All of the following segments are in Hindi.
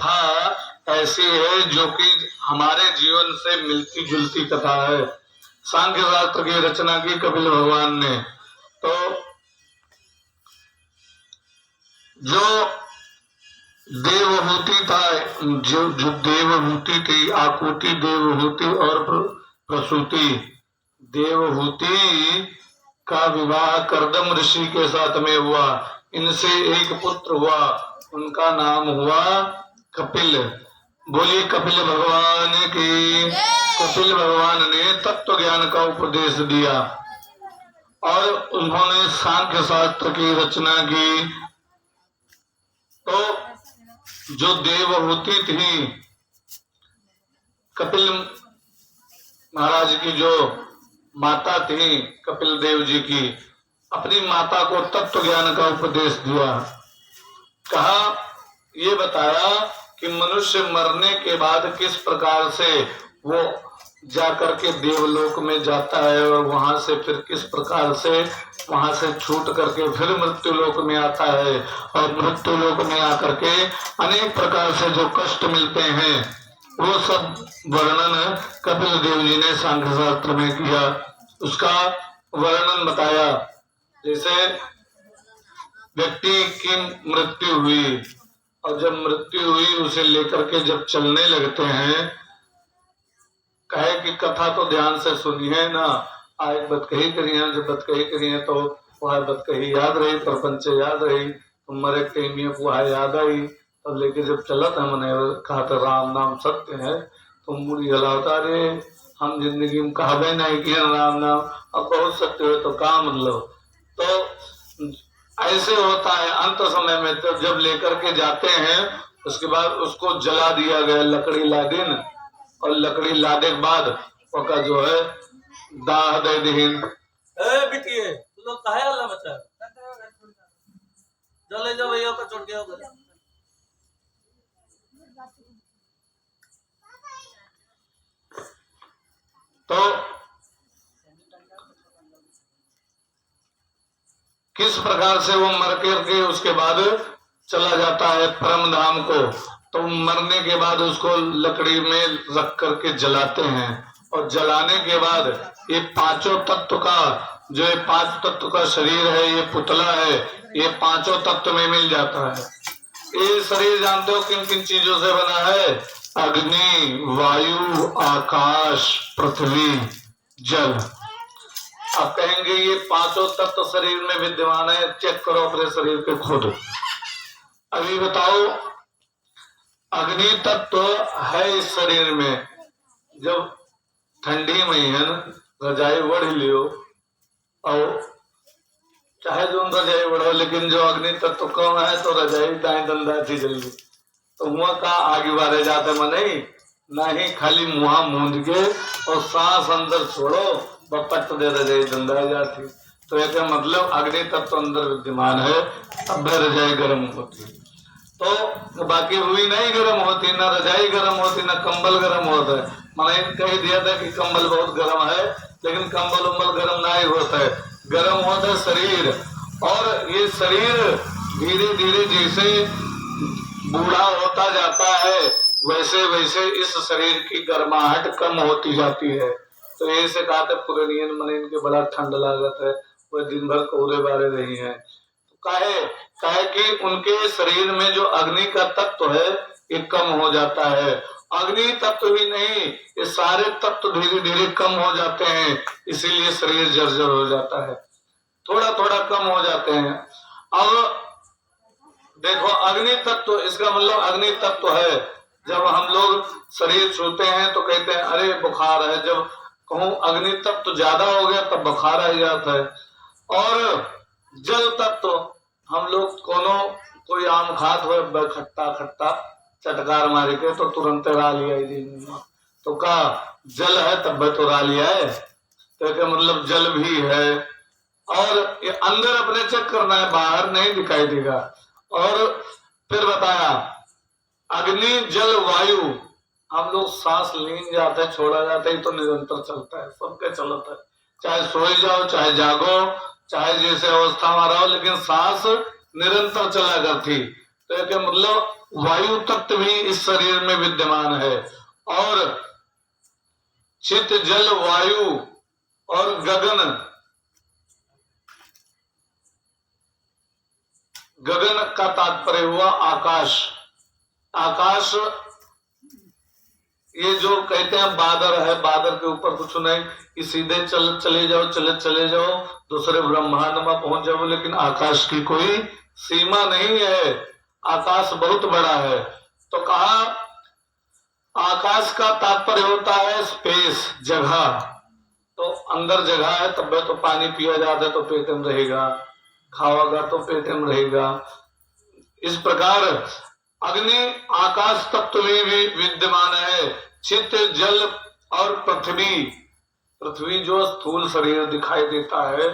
कथा ऐसी है जो कि हमारे जीवन से मिलती जुलती कथा है। सांख्य शास्त्र की रचना की कपिल भगवान ने। तो जो देवहूति था, जो देवहूति थी, आकुति, देवहूति और प्रसूति। देवहूति का विवाह कर्दम ऋषि के साथ में हुआ। इनसे एक पुत्र हुआ, उनका नाम हुआ कपिल। बोली कपिल भगवान की। कपिल भगवान ने तत्व ज्ञान का उपदेश दिया और उन्होंने सांख्य शास्त्र की रचना की। तो जो देवहूति थी, कपिल महाराज की जो माता थी कपिल देव जी की, अपनी माता को तत्व ज्ञान का उपदेश दिया। कहा, ये बताया कि मनुष्य मरने के बाद किस प्रकार से वो जाकर के देवलोक में जाता है और वहां से फिर किस प्रकार से वहां से छूट करके फिर मृत्यु लोक में आता है, और मृत्यु लोक में आकर के अनेक प्रकार से जो कष्ट मिलते हैं वो सब वर्णन कपिल देव जी ने सांख्य शास्त्र में किया। उसका वर्णन बताया। जैसे व्यक्ति की मृत्यु हुई और जब मृत्यु हुई उसे लेकर के जब चलने लगते हैं, कहे कि कथा तो ध्यान से सुनी है ना, आज बतकही करी है, जब बतकही करी है तो वह बतकही याद रही, प्रपंच याद रही, तुम्हारे टेमिया वह याद आई। तब लेके जब चला था मैंने कहा था राम नाम सत्य है, तुम मुड़ी हलावता रे, हम जिंदगी में कहा नहीं किया राम नाम, अब बहुत सत्य है तो काम मतलब। तो ऐसे होता है अंत समय में। तो जब लेकर के जाते हैं उसके बाद उसको जला दिया गया लकड़ी लादिन, और लकड़ी लादे के बाद उसका जो है दाह दे दीन। बिटिए तू लोग काहे अल्लाह बचा चले जाओ भैया को छोड़ के आओ। तो किस प्रकार से वो मर करके उसके बाद चला जाता है परम धाम को। तो मरने के बाद उसको लकड़ी में रख करके जलाते हैं, और जलाने के बाद ये पांचों तत्व का जो ये पांच तत्व का शरीर है, ये पुतला है, ये पांचों तत्व में मिल जाता है। ये शरीर जानते हो किन किन चीजों से बना है? अग्नि, वायु, आकाश, पृथ्वी, जल। अब कहेंगे ये पांचों तत्व शरीर में विद्यमान है, चेक करो अपने शरीर के खुद। अभी बताओ, अग्नि तत्व है इस शरीर में। जब ठंडी में है ना, रजाई बढ़ लियो और चाहे जो रजाई बढ़ो, लेकिन जो अग्नि तत्व कम है तो रजाई दाएं दंदा थी जल्दी, तो मुँह का आगे बारे जाते में नहीं खाली मुहा मूंद के और सांस अंदर छोड़ो, बपट दे रजाई दंदा जाती। तो एक मतलब अग्नि तत्व अंदर विद्यमान है, अब रजाई गर्म होती। तो बाकी हुई नहीं गर्म होती, ना रजाई गर्म होती, ना कंबल गर्म होता है। मैंने कह दिया था कि कंबल बहुत गर्म है, लेकिन कंबल उम्बल गर्म नहीं होता है, गर्म होता है शरीर। और ये शरीर धीरे धीरे जैसे बूढ़ा होता जाता है वैसे वैसे इस शरीर की गर्माहट कम होती जाती है। तो ऐसे कहा था पुरानियन मन इनके बड़ा ठंड लागत है, वह दिन भर कोहरे बारे रही है। काहे कि उनके शरीर में जो अग्नि का तत्व है ये कम हो जाता है। अग्नि तत्व ही नहीं, ये सारे तत्व धीरे धीरे कम हो जाते हैं, इसीलिए शरीर जर्जर हो जाता है, थोड़ा थोड़ा कम हो जाते हैं। अब देखो अग्नि तत्व, इसका मतलब अग्नि तत्व है। जब हम लोग शरीर छूते हैं तो कहते हैं अरे बुखार है, जब कहूँ अग्नि तत्व ज्यादा हो गया तब बुखार आ जाता है। और जल तत्व, हम लोग कोई आम खात हो खट्टा खट्टा चटकार मारे के तो तुरंत रा लिया, तो का जल है तब तो रा लिया है, तो क्या मतलब जल भी है। और ये अंदर अपने चेक करना है, बाहर नहीं दिखाई देगा। और फिर बताया अग्नि जल वायु, हम लोग सांस लीन जाते हैं छोड़ा जाता है, तो निरंतर चलता है, सबके चलता है, चाहे सोए जाओ चाहे जागो चाहे जैसे अवस्था में रहो, लेकिन सांस निरंतर चला करती। तो क्या मतलब वायु तत्व भी इस शरीर में विद्यमान है, और चित जल वायु और गगन, गगन का तात्पर्य हुआ आकाश। आकाश ये जो कहते हैं बादल है, बादल के ऊपर कुछ नहीं कि सीधे चले जाओ दूसरे ब्रह्मांड में पहुंच जाओ, लेकिन आकाश की कोई सीमा नहीं है, आकाश बहुत बड़ा है। तो कहा आकाश का तात्पर्य होता है स्पेस, जगह। तो अंदर जगह है तब तो पानी पिया जाता है तो पेट में रहेगा, खाओगा तो पेट में रहेगा। इस प्रकार अग्नि आकाश तत्व में भी विद्यमान है। चित्त जल और पृथ्वी, पृथ्वी जो स्थूल शरीर दिखाई देता है,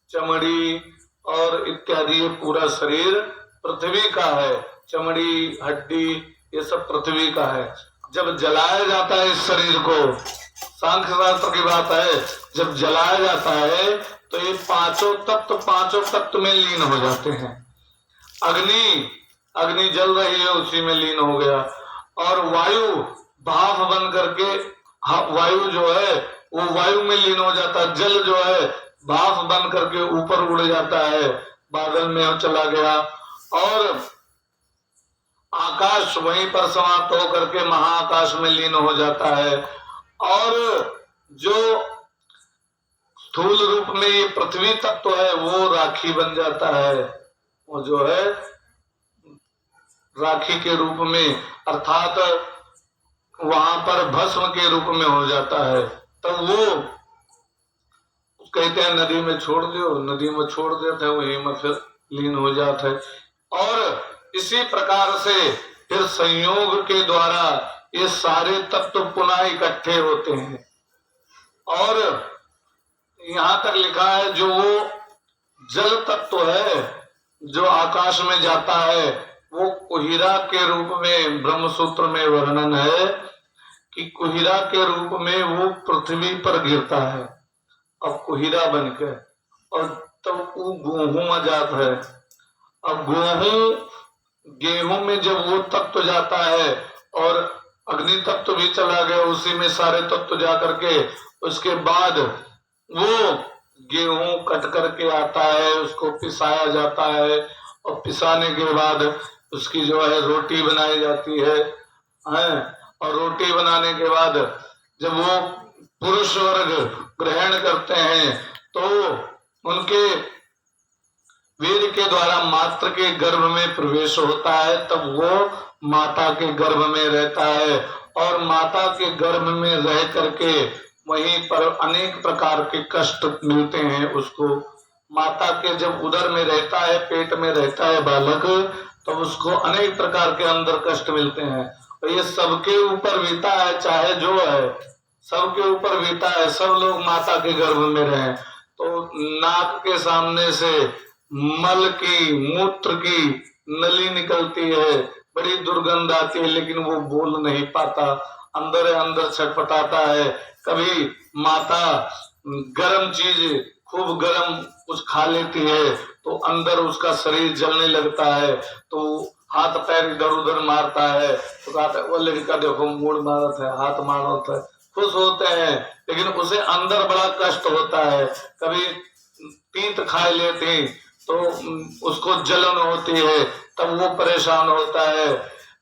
चमड़ी और इत्यादि, ये पूरा शरीर पृथ्वी का है। चमड़ी हड्डी ये सब पृथ्वी का है। जब जलाया जाता है इस शरीर को, सांख्य शास्त्र की बात है, जब जलाया जाता है तो ये पांचों तत्व में लीन हो जाते हैं। अग्नि जल रही है उसी में लीन हो गया, और वायु भाप बन करके, वायु जो है वो वायु में लीन हो जाता है। जल जो है भाप बन करके ऊपर उड़ जाता है, बादल में चला गया, और आकाश वहीं पर समाप्त होकर के महाआकाश में लीन हो जाता है। और जो स्थूल रूप में ये पृथ्वी तत्व है वो राखी बन जाता है, वो जो है राखी के रूप में, अर्थात वहां पर भस्म के रूप में हो जाता है। तब वो कहते हैं नदी में छोड़ दो, नदी में छोड़ देते हैं, वहीं में फिर लीन हो जाता है। और इसी प्रकार से फिर संयोग के द्वारा ये सारे तत्व पुनः इकट्ठे होते हैं। और यहाँ तक लिखा है जो वो जल तत्व है जो आकाश में जाता है, वो कुहिरा के रूप में ब्रह्मसूत्र में वर्णन है कि कुहिरा के रूप में वो पृथ्वी पर गिरता है, अब कुहिरा बनकर, और तब वो गेहूं में जाता है। अब गेहूं में जब वो तत्व जाता है और अग्नि तत्व भी चला गया, उसी में सारे तत्व जा करके, उसके बाद वो गेहूं कट करके आता है, उसको पिसाया जाता है, और पिसाने के बाद उसकी जो है रोटी बनाई जाती है। और रोटी बनाने के बाद जब वो पुरुष वर्ग ग्रहण करते हैं तो उनके वीर के द्वारा मात्र के गर्भ में प्रवेश होता है, तब वो माता के गर्भ में रहता है, और माता के गर्भ में रह करके वहीं पर अनेक प्रकार के कष्ट मिलते हैं उसको। माता के जब उदर में रहता है, पेट में रहता है बालक, तो उसको अनेक प्रकार के अंदर कष्ट मिलते हैं। और ये सबके ऊपर बीता है, चाहे जो है सबके ऊपर बीता है, सब लोग माता के गर्भ में रहे। तो नाक के सामने से मल की, मूत्र की नली निकलती है, बड़ी दुर्गंध आती है, लेकिन वो बोल नहीं पाता, अंदर अंदर छटपटाता है। कभी माता गरम चीज, खूब गरम कुछ खा लेती है तो अंदर उसका शरीर जलने लगता है, तो हाथ पैर इधर उधर मारता है, तो कहता है वो लड़का देखो मूड मारत है, हाथ मारत है, खुश होते हैं, लेकिन उसे अंदर बड़ा कष्ट होता है। कभी तीत खा लेते तो उसको जलन होती है, तब वो परेशान होता है।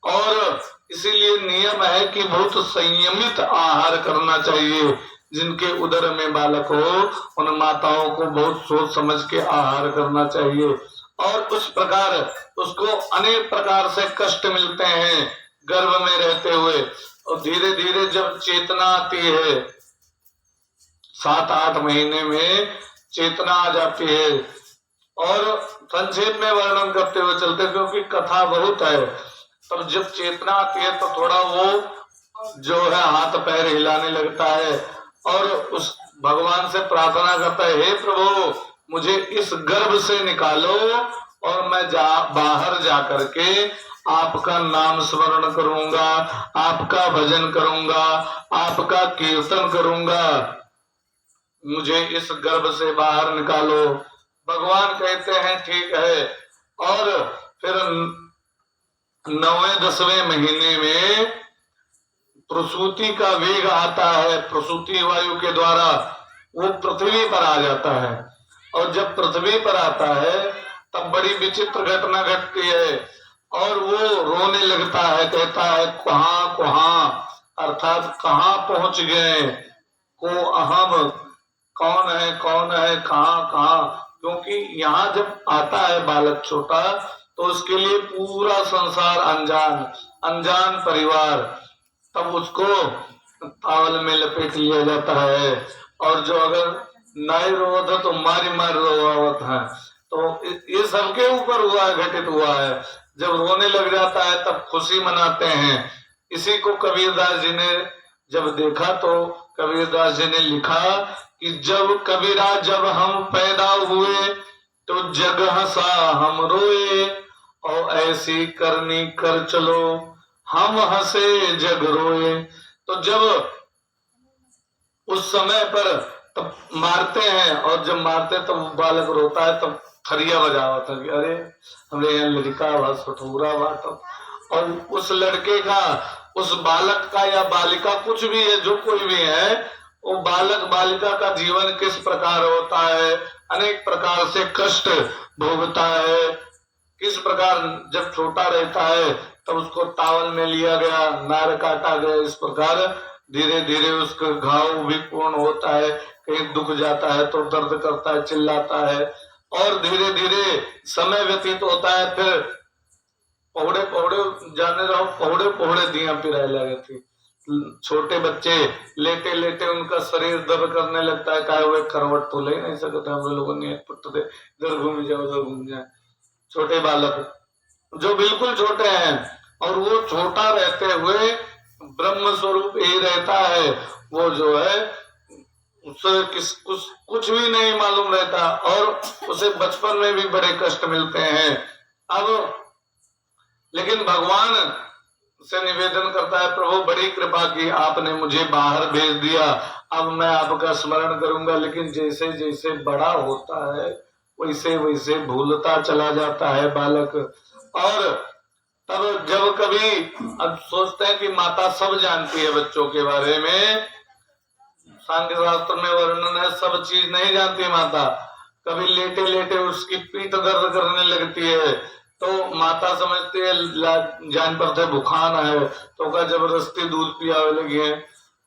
और इसीलिए नियम है कि बहुत संयमित आहार करना चाहिए। जिनके उदर में बालक हो उन माताओं को बहुत सोच समझ के आहार करना चाहिए। और उस प्रकार उसको अनेक प्रकार से कष्ट मिलते हैं गर्भ में रहते हुए, और धीरे धीरे जब चेतना आती है, 7-8 महीने में चेतना आ जाती है। और संक्षेप में वर्णन करते हुए चलते, क्योंकि कथा बहुत है। तब जब चेतना आती है तो थोड़ा वो जो है हाथ पैर हिलाने लगता है, और उस भगवान से प्रार्थना करता है, हे प्रभु मुझे इस गर्भ से निकालो, और मैं बाहर जा करके आपका नाम स्मरण करूंगा, आपका भजन करूंगा, आपका कीर्तन करूंगा, मुझे इस गर्भ से बाहर निकालो। भगवान कहते हैं ठीक है। और फिर 9वें 10वें महीने में प्रसूति का वेग आता है, प्रसूति वायु के द्वारा वो पृथ्वी पर आ जाता है। और जब पृथ्वी पर आता है तब बड़ी विचित्र घटना घटती है और वो रोने लगता है, कहता है कहाँ कहाँ, अर्थात कहाँ पहुंच गए, को अहम, कौन है, कहाँ कहाँ। क्योंकि यहाँ जब आता है बालक छोटा तो उसके लिए पूरा संसार अनजान परिवार, तब उसको तावल में लपेट लिया जाता है। और जो अगर नाई रोवत है तो मारी रोवत है। तो ये सबके ऊपर हुआ है, घटित हुआ है। जब रोने लग जाता है तब खुशी मनाते हैं। इसी को कबीरदास जी ने जब देखा तो कबीरदास जी ने लिखा कि जब हम पैदा हुए तो जग हंसा हम रोए, और ऐसी करनी कर चलो हम हंसे जग रोए। तो जब उस समय पर तब मारते हैं और जब मारते तब तो बालक रोता है, तब थरिया बजा हुआ था कि अरे हमरे यहाँ लड़का हुआ, सठूरा हुआ। तब और उस लड़के का, उस बालक का या बालिका कुछ भी है, जो कोई भी है, वो बालक बालिका का जीवन किस प्रकार होता है, अनेक प्रकार से कष्ट भोगता है। किस प्रकार जब छोटा रहता है तब उसको तावल में लिया गया, नार काटा गया, इस प्रकार धीरे धीरे उसका घाव भी पूर्ण होता है। कहीं दुख जाता है तो दर्द करता है, चिल्लाता है, और धीरे धीरे समय व्यतीत होता है। फिर पौड़े पौड़े जाने रहो, पौड़े पौड़े दिया पिराए लगे थी। छोटे बच्चे लेटे लेटे उनका शरीर दर्द करने लगता है, कहे हुए करवट तो ले नहीं सकते हम लोगों ने, पुट दे इधर घूम जाए उधर घूम जाए। छोटे बालक जो बिल्कुल छोटे हैं, और वो छोटा रहते हुए ब्रह्म स्वरूप यही रहता है, वो जो है उसे कुछ भी नहीं मालूम रहता, और उसे बचपन में भी बड़े कष्ट मिलते हैं। अब लेकिन भगवान से निवेदन करता है, प्रभु बड़ी कृपा की, आपने मुझे बाहर भेज दिया, अब मैं आपका स्मरण करूंगा। लेकिन जैसे जैसे बड़ा होता है वैसे वैसे भूलता चला जाता है बालक। और तब जब कभी, अब सोचते हैं कि माता सब जानती है बच्चों के बारे में, सांख्य शास्त्र में वर्णन है, सब चीज नहीं जानती माता। कभी लेटे लेटे उसकी पीठ दर्द करने लगती है तो माता समझती है जान पड़ता है बुखार है, तो का जबरदस्ती दूध पियावे लगी है।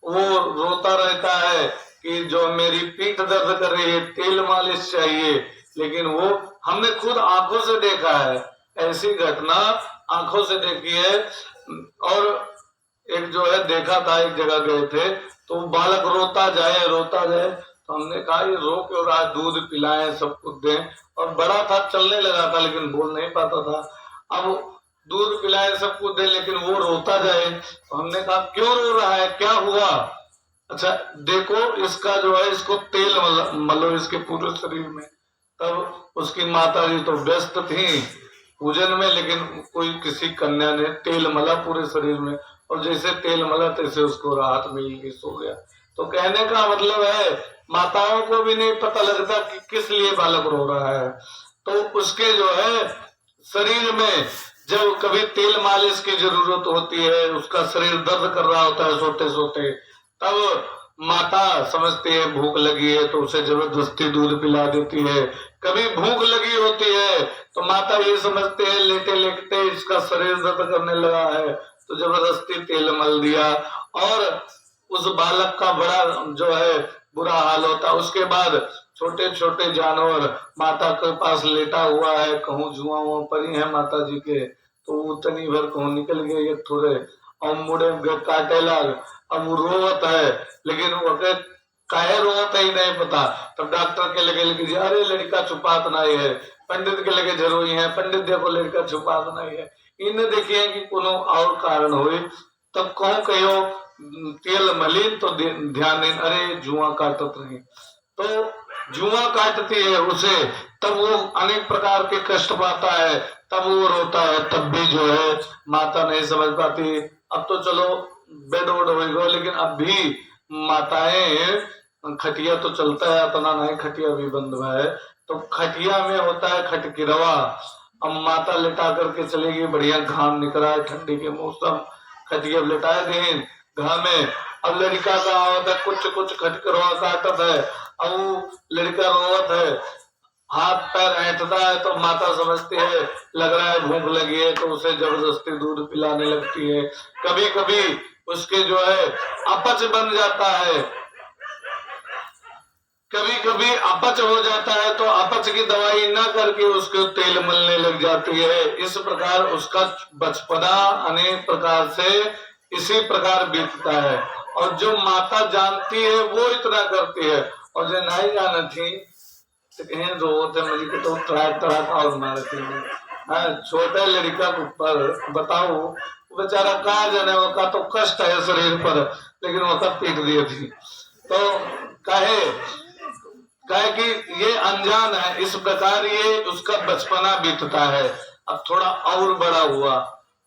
वो रोता रहता है कि जो मेरी पीठ दर्द कर रही है, तेल मालिश चाहिए। लेकिन वो हमने खुद आंखों से देखा है, ऐसी घटना आंखों से देखी है। और एक जो है देखा था, एक जगह गए थे तो बालक रोता जाए तो हमने कहा ये रो क्यों रहा, दूध पिलाएं, सब कुछ दें। और बड़ा था, चलने लगा था लेकिन बोल नहीं पाता था। अब दूध पिलाए, सब कुछ दे, लेकिन वो रोता जाए तो हमने कहा क्यों रो रहा है, क्या हुआ? अच्छा देखो इसका जो है, इसको तेल मलो इसके पूरे शरीर में। तब उसकी माता जी तो व्यस्त थी पूजन में, लेकिन कोई किसी कन्या ने तेल मला पूरे शरीर में, और जैसे तेल मला तैसे उसको राहत मिल गई, सो गया। तो कहने का मतलब है माताओं को भी नहीं पता लगता कि किस लिए बालक रो रहा है। तो उसके जो है शरीर में जब कभी तेल मालिश की जरूरत होती है, उसका शरीर दर्द कर रहा होता है सोते सोते, तब माता समझती है भूख लगी है तो उसे जबरदस्ती दूध पिला देती है। कभी भूख लगी होती है तो माता ये समझते है लेटे लेटे इसका शरीर दर्द करने लगा है तो जबरदस्ती तेल मल दिया, और उस बालक का बड़ा जो है बुरा हाल होता। उसके बाद छोटे छोटे जानवर माता के पास लेटा हुआ है, कहूँ जुआ परी है माता जी के, तो उतनी भर कहूँ निकल गए ये थोड़े, और मुड़े काटे लाग। अब वो रोवत है, लेकिन वो काहे रोवत है ही नहीं पता। तब डॉक्टर के लगे अरे लड़का छुपात नहीं है, पंडित के लगे जरूरी है, पंडित देखो लड़का छुपात नहीं है। इन्हें देखिए कि कोनो और कारण हुई, तब कहूँ कहो तेल मलिन तो ध्यान नहीं, अरे जुआ काटत नहीं, तो जुआ काटती है उसे, तब वो अनेक प्रकार के कष्ट पाता है, तब वो रोता है। तब भी जो है माता नहीं समझ पाती। अब तो चलो बेड वोड हो, लेकिन अब भी माताएं, खटिया तो चलता है, इतना नहीं खटिया भी बंद है, तो खटिया में होता है खटकिरवा, अब माता लिटा करके चलेगी, बढ़िया घाम निकला है, ठंडी के मौसम, खटिया लिटाए दिन घर में। अब लड़का का आवत है, कुछ कुछ खटकर रोआ काटत है, अब वो लड़का रोवत है, हाथ पैर ऐंठता है, तो माता समझती है लग रहा है भूख लगी है, तो उसे जबरदस्ती दूध पिलाने लगती है। कभी कभी उसके जो है अपच बन जाता है, कभी कभी अपच हो जाता है, तो अपच की दवाई न करके उसको तेल मलने लग जाती है। इस प्रकार उसका बचपना अनेक प्रकार से इसी प्रकार बीतता है। और जो माता जानती है वो इतना करती है, और जो नहीं जानती तो कहीं रोते मुझे कि तो ट्रैक और मारती है। छोटे लड़का के ऊपर बताओ, बेचारा कहा जाने वो का तो कष्ट है शरीर पर, लेकिन वो का पीट दिए थी, तो कहे कि ये अनजान है। इस प्रकार ये उसका बचपना बीतता है। अब थोड़ा और बड़ा हुआ,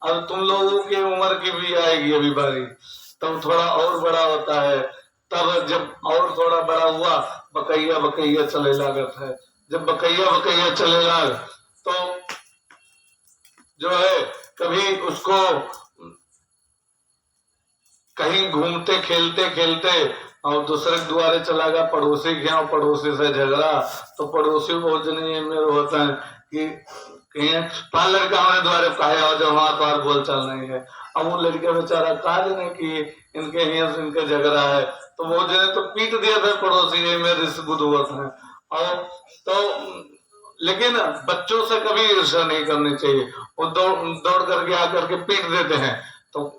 अब तुम लोगों की उम्र की भी आएगी अभी बारी, तब थोड़ा और बड़ा होता है। तब जब और थोड़ा बड़ा हुआ, बकैया बकैया चले लागत है। जब बकैया बकैया चले लाग, तो जो है कभी उसको कहीं घूमते खेलते खेलते और दूसरे द्वारे चला गया, पड़ोसी गया, पड़ोसी से झगड़ा, तो पड़ोसी बहुत जने में होता है कि कहीं लड़का हमारे द्वारे पाया हो, जब वहां तो बोल चाल नहीं है। अब वो लड़का बेचारा कहा जने कि इनके यहाँ से इनका झगड़ा है, तो वो जने तो पीट दिया था पड़ोसी ने, मेरे रिश्ते बुद्धवत है। और तो लेकिन बच्चों से कभी ईर्ष्या नहीं करनी चाहिए, वो दौड़ करके आकर के पीट देते हैं। तो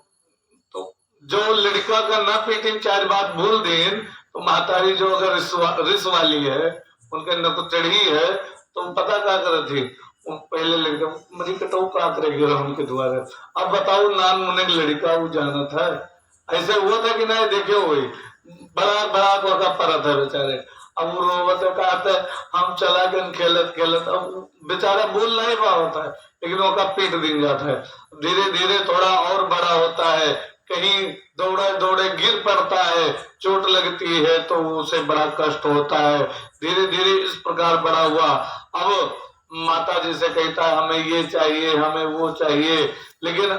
जो लड़का का ना पीटिंग चार बात भूल दिन, तो मातारी जो अगर रिस वाली है, उनके नक चढ़ी है, तो पता क्या करे थी, पहले लड़का मरी कटो का करेगी उनके द्वारा। अब बताओ नान मुने लड़का वो जाना था, ऐसे हुआ था कि नहीं देखे हुए, बड़ा बड़ा का परत है बेचारे। अब वो रोवत कहते हम चला गए खेलत खेलत, अब बेचारा बोल नहीं पाता है, लेकिन वो का पीट दिन जाता है। धीरे धीरे थोड़ा और बड़ा होता है, कहीं दौड़े दौड़े गिर पड़ता है, चोट लगती है, तो उसे बड़ा कष्ट होता है। धीरे धीरे इस प्रकार बड़ा हुआ। अब माता जी से कहता है हमें ये चाहिए, हमें वो चाहिए, लेकिन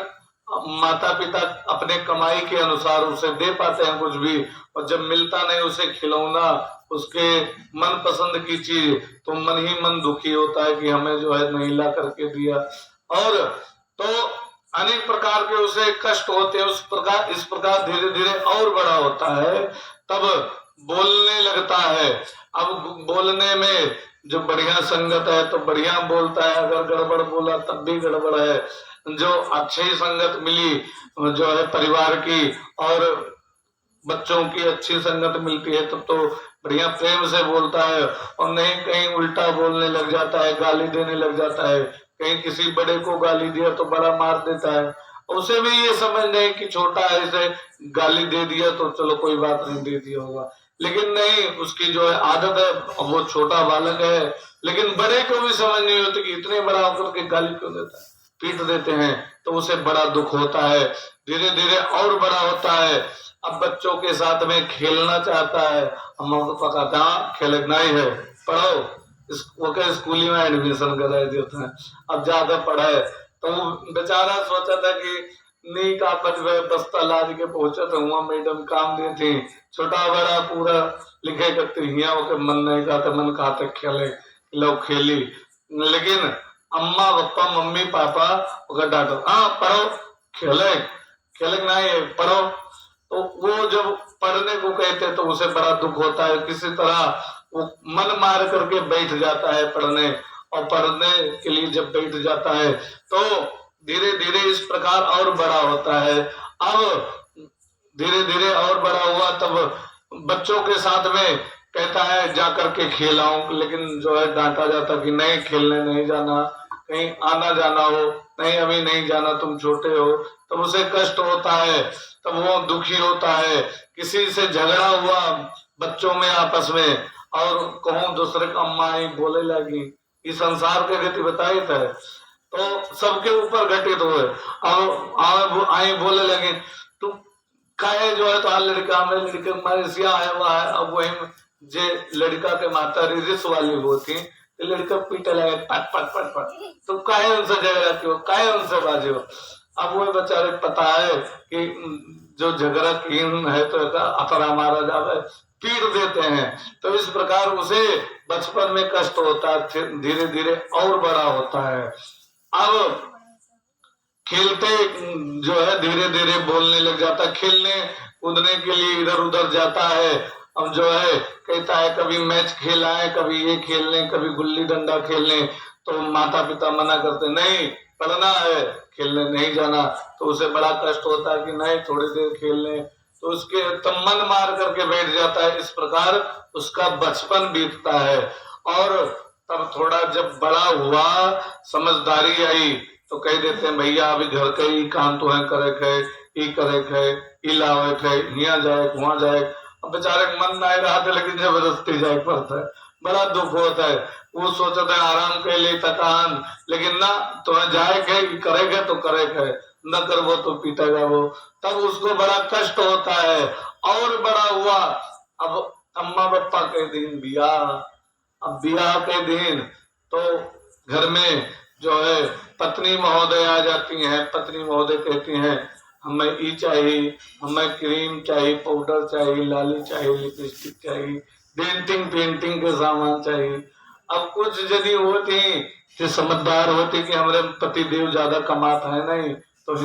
माता पिता अपने कमाई के अनुसार उसे दे पाते हैं कुछ भी, और जब मिलता नहीं उसे खिलौना, उसके मन पसंद की चीज, तो मन ही मन दुखी होता है कि हमें जो है नहीं ला करके दिया। और तो अनेक प्रकार के उसे कष्ट होते हैं। इस प्रकार धीरे धीरे और बड़ा होता है, तब बोलने लगता है। अब बोलने में जो बढ़िया संगत है तो बढ़िया बोलता है, अगर गड़बड़ बोला तब भी गड़बड़ है। जो अच्छी संगत मिली जो है परिवार की, और बच्चों की अच्छी संगत मिलती है, तब तो बढ़िया प्रेम से बोलता है, और नहीं कहीं उल्टा बोलने लग जाता है, गाली देने लग जाता है। कहीं किसी बड़े को गाली दिया तो बड़ा मार देता है, उसे भी ये समझ नहीं कि छोटा है, इसे गाली दे दिया तो चलो कोई बात नहीं, दे दिया होगा। लेकिन नहीं, उसकी जो है आदत है, वो छोटा बालक है, लेकिन बड़े को भी समझ नहीं होती कि इतने बड़ा होकर के गाली क्यों देता है, पीट देते हैं, तो उसे बड़ा दुख होता है। धीरे धीरे और बड़ा होता है। अब बच्चों के साथ में खेलना चाहता है, हम लोग को कहते हैं खेलना ही है, पढ़ो, वो के स्कूल में एडमिशन करा देते हैं। अब ज्यादा पढ़े, तो बेचारा सोचा था कि नी का बस्ता लाद के पहुंचा था, वहां मैडम काम दी थी, छोटा बड़ा पूरा लिखे करते हिया, मन नहीं कहते, मन कहते खेले, लोग खेली। लेकिन अम्मा पापा मम्मी पापा डांटो, हाँ पढ़ो, खेले खेले नहीं पढ़ो, तो वो जब पढ़ने को कहते तो उसे बड़ा दुख होता है। किसी तरह वो मन मार करके बैठ जाता है पढ़ने, और पढ़ने के लिए जब बैठ जाता है तो धीरे धीरे इस प्रकार और बड़ा होता है। अब धीरे धीरे और बड़ा हुआ, तब बच्चों के साथ में कहता है जा करके खेलाऊं, लेकिन जो है डांटा जाता कि नहीं खेलने नहीं जाना, कहीं आना जाना हो, नहीं अभी नहीं जाना, तुम छोटे हो, तब उसे कष्ट होता है, तब वो दुखी होता है। किसी से झगड़ा हुआ बच्चों में आपस में, और कहूं दूसरे का अम्मा ही बोले लगी, इस संसार के गति बताई था, तो सबके ऊपर घटित हुए। अब आई बोले लगे तू काहे जो है तो लड़का में लड़के मारे सिया है वह है। अब वही जे लड़का के माता रिस वाली वो थी, लड़का पीटे लगे पट पट पट पट, तो काहे उनसे झगड़ा क्यों, काहे उनसे बाजी हो। अब वो बेचारे पता है कि जो झगड़ा कीन है तो अतरा मारा जावे, पीट देते हैं। तो इस प्रकार उसे बचपन में कष्ट होता है, धीरे धीरे और बड़ा होता है। अब खेलते जो है धीरे धीरे बोलने लग जाता है, खेलने कूदने के लिए इधर उधर जाता है। अब जो है कहता है कभी मैच खेलाए, कभी ये खेल लें, कभी गुल्ली डंडा खेल लें। तो माता पिता मना करते, नहीं पढ़ना है, खेलने नहीं जाना। तो उसे बड़ा कष्ट होता है कि नहीं थोड़ी देर खेल लें, तो उसके तब मन मार करके बैठ जाता है। इस प्रकार उसका बचपन बीतता है। और तब थोड़ा जब बड़ा हुआ, समझदारी आई, तो कह देते हैं भैया अभी घर के ही काम तो है, करे खे ई करे खे ई लावे खे, यहाँ जाए वहां जाए। अब बेचारे मन ना रहा था, लेकिन जबरदस्ती जाए पड़ता है, बड़ा दुख होता है। वो सोचते हैं आराम के लिए थकान, लेकिन ना तो जाए खे करेगा तो करेगा, न कर वो तो पीटेगा वो। तब उसको बड़ा कष्ट होता है। और बड़ा हुआ, अब अम्मा पापा के दिन ब्याह, अब ब्याह के दिन तो घर में जो है पत्नी महोदय आ जाती हैं। पत्नी महोदय कहती हैं हमें ई चाहिए, हमें क्रीम चाहिए, पाउडर चाहिए, लाली चाहिए, लिपस्टिक चाहिए, डेंटिंग पेंटिंग के सामान चाहिए। अब कुछ यदि होती कि समझदार होती कि हमारे पति देव ज्यादा कमाता है नहीं, तो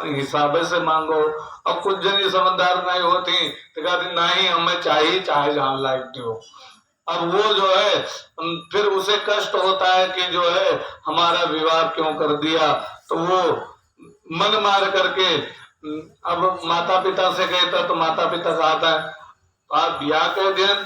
हिसाब से मांगो। अब कुछ जनी समझदार नहीं होती तो कहती नहीं हमें चाहिए, चाहे जहां लायक हो। अब वो जो है फिर उसे कष्ट होता है कि जो है हमारा विवाह क्यों कर दिया। तो वो मन मार करके अब माता पिता से कहता, तो माता पिता कहता है आप ब्याह के दिन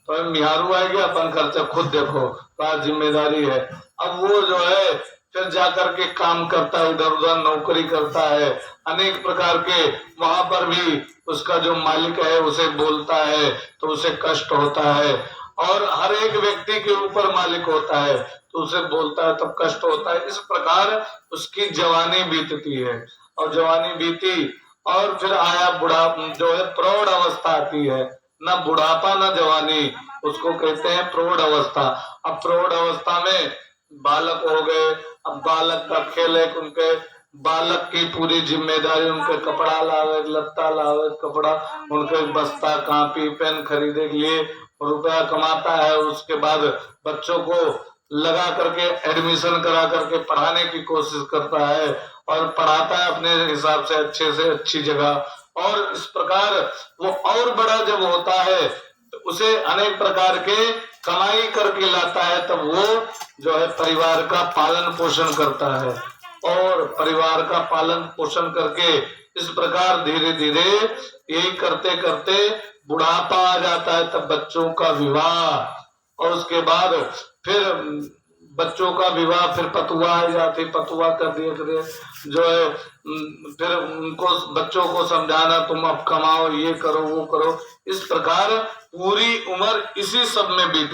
तो मिहारू आएगी, अपन खर्चा खुद देखो, तो जिम्मेदारी है। अब वो जो है फिर जाकर के काम करता है, इधर उधर नौकरी करता है, अनेक प्रकार के वहां पर भी उसका जो मालिक है उसे बोलता है तो उसे कष्ट होता है। और हर एक व्यक्ति के ऊपर मालिक होता है तो उसे बोलता है तब कष्ट होता है। इस प्रकार उसकी जवानी बीतती है। और जवानी बीती और फिर आया बुढ़ा, जो है प्रौढ़ अवस्था आती है, न बुढ़ापा न जवानी, उसको कहते हैं प्रौढ़ अवस्था। अब प्रौढ़ अवस्था में बालक हो गए। अब बालक का खेल है, उनके बालक की पूरी जिम्मेदारी, उनके कपड़ा लावे, लत्ता लावे, कपड़ा, उनके बस्ता कापी पेन खरीदे के लिए रुपया कमाता है। उसके बाद बच्चों को लगा करके एडमिशन करा करके पढ़ाने की कोशिश करता है और पढ़ाता है अपने हिसाब से अच्छे से अच्छी जगह। और इस प्रकार वो और बड़ा जब होता है तो उसे अनेक प्रकार के कमाई करके लाता है। तब वो जो है परिवार का पालन पोषण करता है। और परिवार का पालन पोषण करके इस प्रकार धीरे धीरे यही करते करते बुढ़ापा आ जाता है। तब बच्चों का विवाह, और उसके बाद फिर बच्चों का विवाह, फिर पतुआ आ जाती, पतुआ का देख रहे जो है फिर उनको बच्चों को समझाना, तुम अब कमाओ, ये करो वो करो। इस प्रकार पूरी उम्र इसी सब में बीत